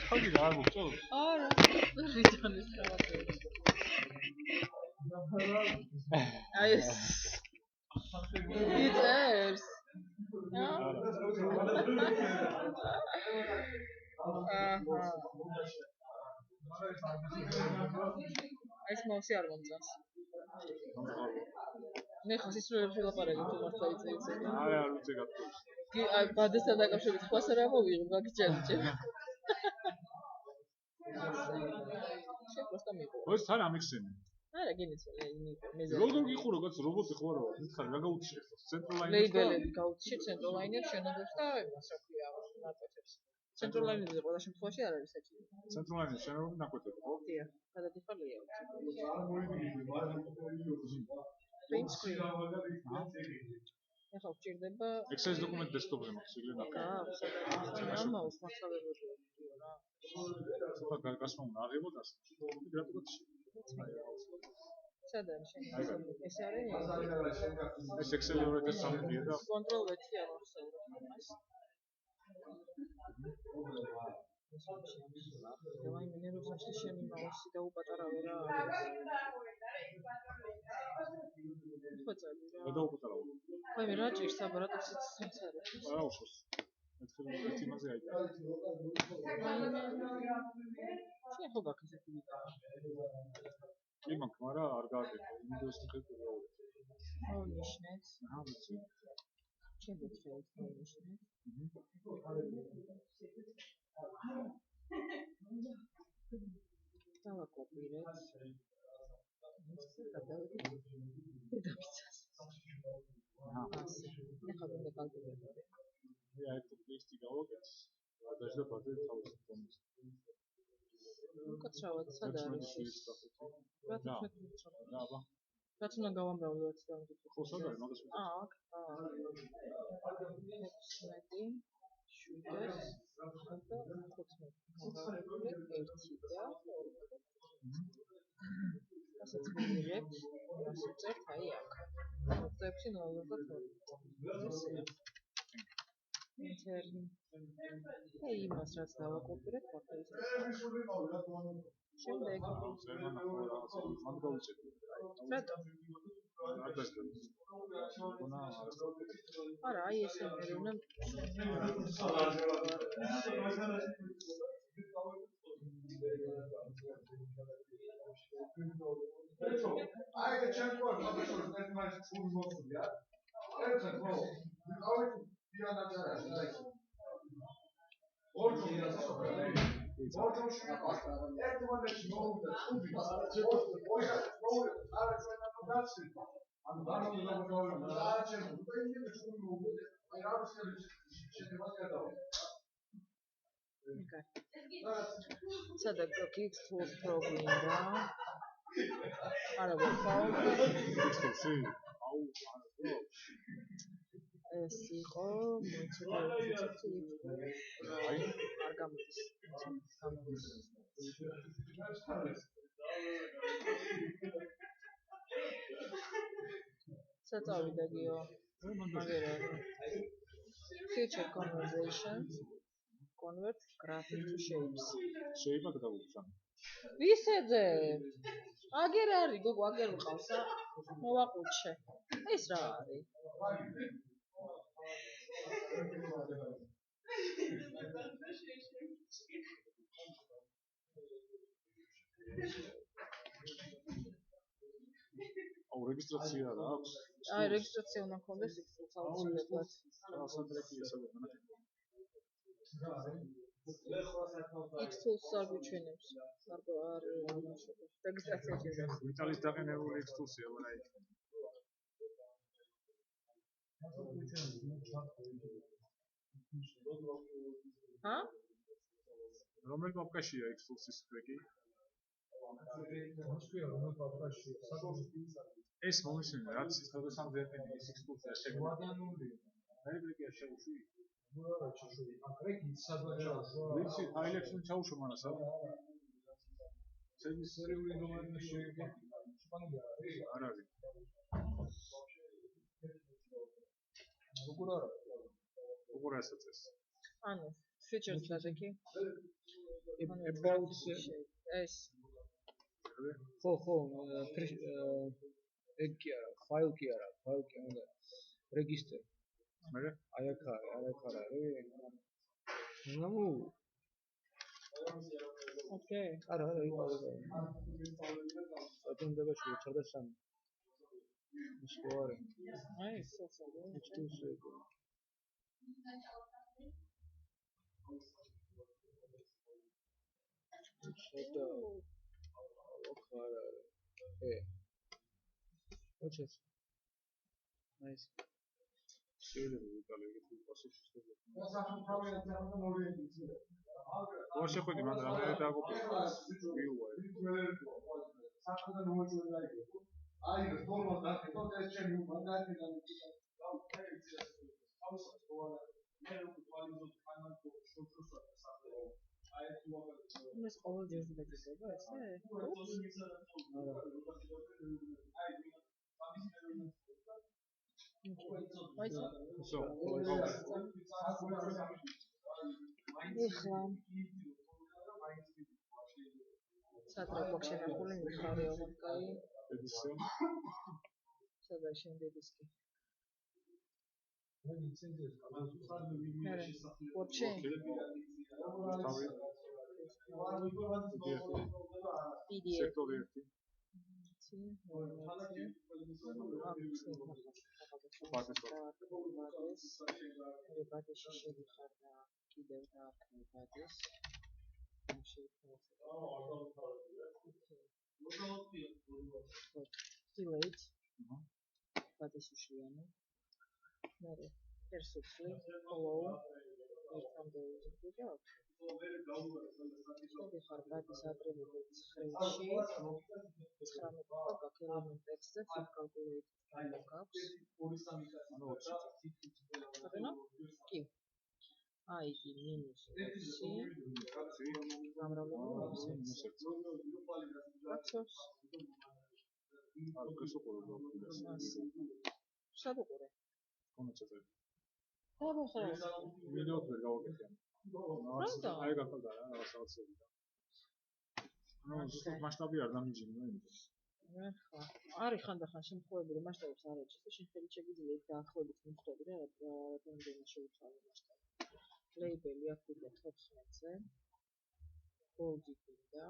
ხოდი რა არ მოგწევს? არა, რითონის რაღაცა. აი ეს. იწევს. ეს მოსი არ მომწონს. მე ხას ის რო შელაპარაკე თუ მართლა იწევს. არა, არ ვიცი გათხოვს. კი, აი ბადესთან დაკავშირებით ხვას რა მოვიღებ, მაგიჭერჭე. შე პროსტა მიყო. ეს თან ამიხსენე. არა, გინიცვალე, მეზა. როგორ გიხურო, კაც რობოტი ხო არა? მითხარ რა გაუჩიე? ცენტრალაინერს. ლეიბელები გაუჩიე ცენტრალაინერ შენობებს და იმას რა ქვია, ნაკვეთებს. ცენტრალაინერზე ყველა შემთხვევაში არ არის საჭირო. ცენტრალაინერის შენობები ნაკვეთები, ხო? დიახ, გადადიხარია. Print screen. ეხლა გვჭირდება Excel დოკუმენტ დესკტოპზე მაქვს იგივე ნაკვეთი. რა მაუს მასწავლებელია რა. ცოტა გასმა უნდა აღებოდას. გრატულაციები. სადა შენ ეს არის ეს Excel-ი 2003-ია და Control V-ი ამოვსაუბრებ ამას. დავაი მინეროსებს შენი მაუსი დაუპატარავე რა. ხო წადი რა. რა დაუპატარავე? აი მე რა ჭირს აბარატებს ის არის. რა უშოს. მეთქე იმაზე აიდა. შენ ხო გაქვს ესეთი ვიდა. კი მაქვს, მაგრამ არ გააკეთე. Windows-ი ხეთქება. ნიშნეთ. ვიცი. ჩემთვის შეიძლება ნიშნეთ. დავაკოპირეთ. ეს გადავიდეთ. დედამიწას. ასე. ეხლა უნდა კალკულატორი. აი ეს პლეისტი გავაკეთე. დაჟდა ბაძე თავის ფონს. უკაცრავად სად არის ეს? რა აბა. რაც უნდა გავამბავლოთ და ხო სად არის მაგას? აქ. 16 7-ს და 15. და ასაც მივიღებთ. ასე წერთ აი აქ. 6.0.12. ინტერნი. აი იმას რაც დავაკოპირეთ ფოტოისტ. შემდეგ რატო? არა, აი ესე უნდა აი ეს ჩემკوار მაგაშორს ერთმანეთს ფული მოსულია. ერთხელ ხო? ავით დიანაჯარაში და ისე. ორჯერ ასწავლე. ორჯერში ერთმანეთს მოუდა ფული. არა ჩვენ ამ დაცი. ანუ ბანკი გამოგავება. არა ჩვენ უკვე ფული მოუდა. აი რა შეიძლება გადავა. სადა გიქს თულს პროგრამა. არა ვაფაო. აუ, არა. ეს იყო მოიცადე აი არ გამოდის. საწავიდა გიო. მაგერა. Future conversations convert graphic to shapes. შეიძლება გადავუხსნა. ვისედე? აგერ არის გოგო, აგერ მყავს რა. მოვაყუჩე. ეს რა არის? აუ რეგისტრაცია რა აქვს? აი რეგისტრაცია უნდა გქონდეს იქ აუცილებლად. ასადრეკია სადღაც. X-Tools არ გვიჩვენებს. არ რეგისტრაცია ჭირდება. ვიტალის დაყენებული X-Tools-ია, მაგრამ იქ. ჰა? რომელ პაპკაშია X-Tools-ის ტრეკი? ეს მომისმენია, რაც ის გადასამძე ეფექტის X-Tools-ია შეგმოვიდა. მე ტრეკია შეუშვი. ვიცი, ფაილებში ჩაუშვა მაგრამ სად? ცედის სერიული ნომერი შეიძლება. არ არის. როგორ არის ეს? ანუ Features დადექი. About ეს ხო ეგ კი არა, file კი არა, უნდა register. მერე აი აქ არის. ნუ Okay. არა, იყო. ატენდებაში 403. ის ხო არის. აი, სოციალური. შეტა. ოქარა. ოჩეს. Nice. შეიძლება ვიტალე ეგეთი პასუხი შეძლო. მოსახლეობიდან ორიენტირდება. ორ შეხვედი მაგრამ რამე დააგობი. საერთოდ მოიწვია იყო. აი, ფორმას დაგეკო და ეს ჩემი უკანასკნელი ეს ყოველდღიურ დაგეკება ესე? სატრა გვაქვს მიხარი ოღონდ კაი. ედისია. სადა შენდე დისკი. ვორჩი. PDF. სექტორი 1. ბადეში შევიხარ და კიდევ დააქმებადეს. Delete. ბადეში უშლიანი. მერე persistly follow ერთამდე ვიზიტი და შევიხარ ბადის ატრიბუტების ხრევში 19 გაქვს element text-ზე fit calculate გაქვს ანუ კი ID -6 გამრავლებული -1 არ გასუყურებ სადუყურე კონცერტზე დაახლა ვიდეოთ ვერ გავაკეთე აი გაკეთდა რა რაღაცები და ანუ მასშტაბი არ დამიჯინა იმის ახლა არის ხანდახან შემთხვევები რომ მასშტაბებს არ ეჭვს და შეიძლება შეგვიძლია იქ დაახლოებით მიხვდები რა რამდენი შეუცვალო მასშტაბი ლეიბელი აქ ვიდა 14-ზე ბოლდი გინდა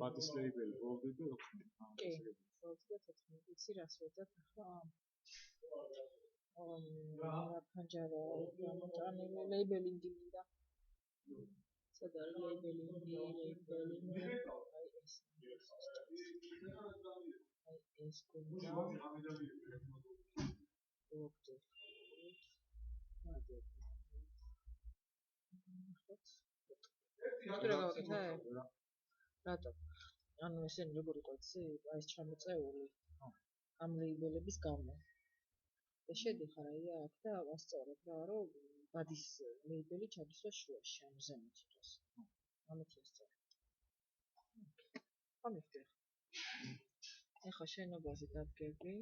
ბადის ლეიბელი ბოლდი და 14. იცი რას ვეძებ ახლა ფანჯარა გამოწანილი ლეიბელინგი მინდა სად არის ლეიბელინგი აი ეს გინდა რატო? ანუ ესენი როგორ იყო იცი? აი ეს ჩამოწეული ამ ლეიბელების გამო. და შედიხარ აი აქ და ვასწავლებ რა რომ ბადის ლეიბელი ჩადისვა შუაში, ანუ ზემოთ იყოს. ამით ესწავლე. ამიფრე. ეხა შენობაზე დადგები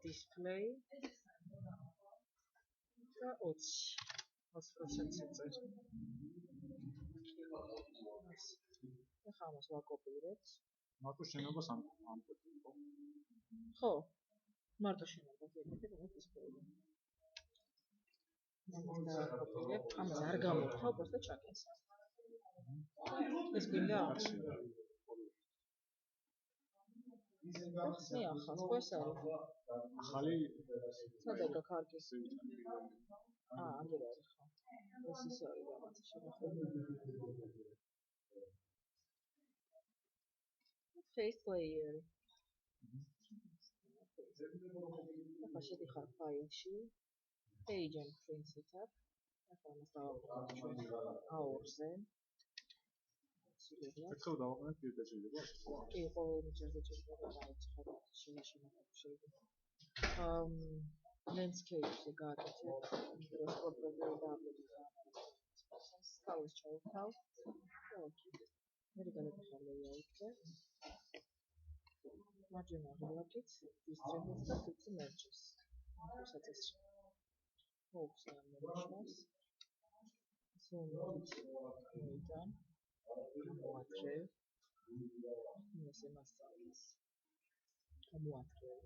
display და 20%-ზე წერ. ეხა ამას ვაკოპირებთ. მარტო შენობას ამ ხო. მარტო შენობას ეკეთებ და display. ამას არ გამოვხავ, просто ჩაკენსა. ეს გინდა? ახსნი ახალს, ხო ეს არის? ახალი სადაა კარგი? აგერ არის ხო. ეს ის არის რაღაცა შემოხდება. Face layer. ახლა შედიხარ ფაილში. Page and print setup. ახლა ამას დავაყენებ ჩვენ AUR-ზე. ეხლა დავაყენებ პირდაჭირდება. კი, ყოველ მიჯერზე ჭირდება დაიწყო შეიძლება. Landscape-ზე გააკეთებ. დროს პროგრამები დააყენებ. სკალის ჩავთავ. მე გადავიხარ layout-ზე. მარჯვენა ბლოკით distribute და fix matches. მოვხსნა მომუშავს ზომით მოიტან მოატრევ ესე მასწავლის მოატრევ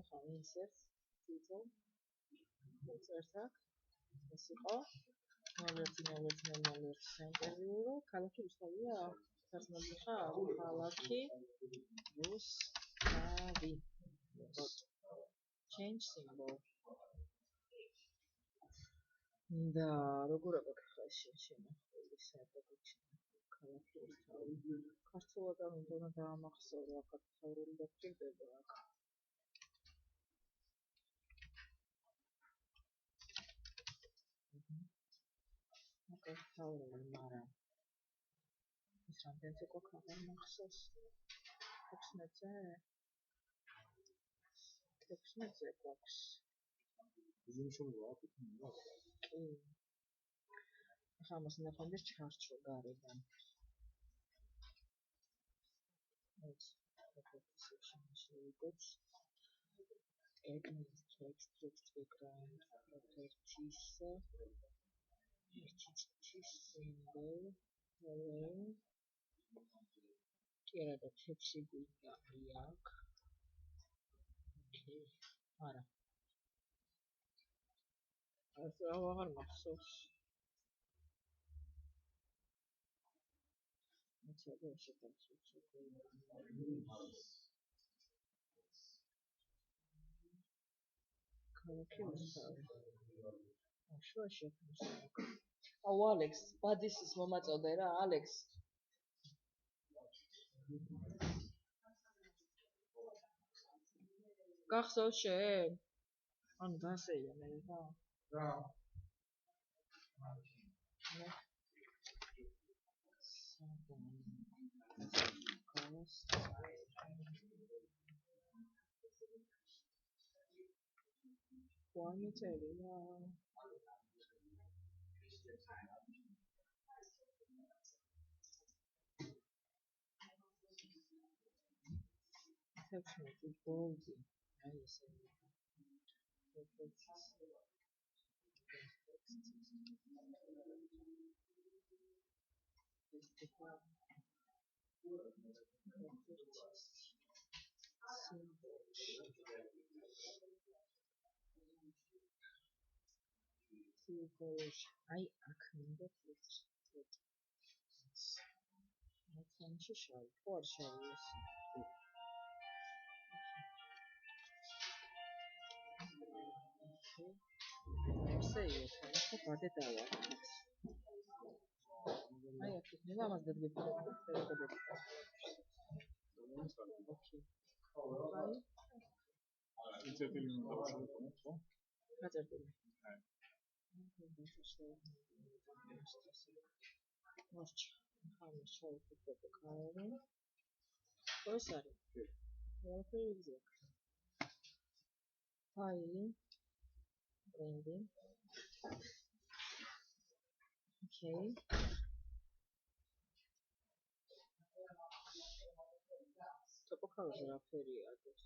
ახლა insert title insert-აქ ეს იყო 0101 ინტერვიუ ქალაქი რუსთავია სასმელი ხარ ქალაქი რუსთავი change symbol და როგორ აკეთე შენახული საერთოდ ქალაქი რუსთავი ქართულად არ უნდა დაამახსოვრა ქართული და ფრდება აქ ქართული მაგრამ ის რამდენზე გვაქვს მახსოვს 16-ზე გვაქვს ზიმშობლო აქვს კი ახლა მას ნახონდეს ჩარჩო გარედან ეს section-ში text background properties symbol hello კი არა და თეთრი გვინდა აქ ოკეი არა ასე აღარ მახსოვს მოწოდე ქალაქი რუსთავი შუაში აუ ალექს ბადისის მომაწოდე რა ალექს გახსოვს შენ ანუ დასეირა მე რა Quantitative Section bolding. Nice. I მინდა მათანში შავი ხო არ შავი ეს ესე იყო ბადე დავა აი აქ მე ამას დაგებია აი ინცერტი უნდა ხო გაწერტილი Most შევფიქრებ კარი. Πώς არის? Welcome. File. Branding. Okay. Topokhalze რა ფერია ეს?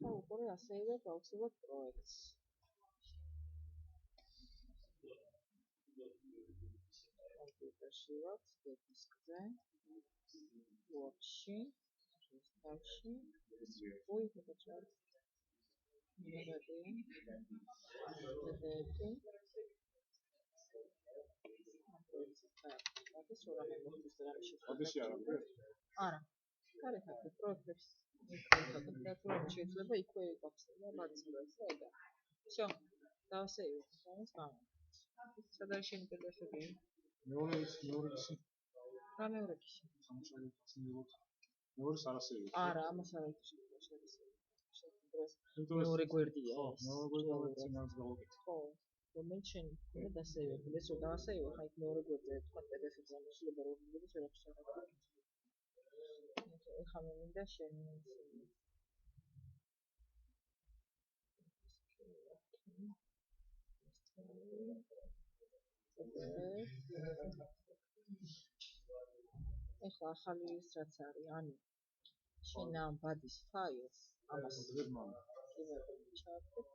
ახლა უკვე ასევე გავხსენებთ პროექტს. კომპიუტერში ვართ, დისკზე, ვორდში, რუსთავში, უიფოჩარ. მეგადია. ოდეში არ არის? არა. გარეთ პროექტებს შეიძლება იქვე გახსნა მაგისტრალზე და всё. დავსეირე ეს გამო. სადა შენ პედაგოგი? მეორე ისი. რა მეორე ისი? მეორე სარასეირე. არა, ამას არ არის. მეორე გვერდია. მეორე გვერდია წინავს გავაკეთე. ხო. რომელიც შენ უნდა დასეირე. ეს რო დავსეირე, ხა იქ მეორე გვერდზე თქვა PDF-ზე მოსულობა რო ვიგებს ვერაფერს არ აქვს. ეხლა მე მინდა შენ ეხლა ახალი ის რაც არის, ანუ შენ ამ ბადის ფაილს ამას ჩავკეთ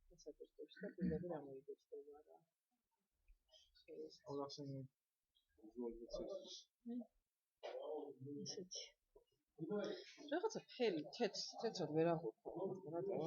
მოსაკეთებს და პირდაპირ ამოიგებდება რა. Олახსენი ვიზუალიზაციის. ისეთი. რაღაცა ფერი თეთრად ვერ აღვიქვა, რატო?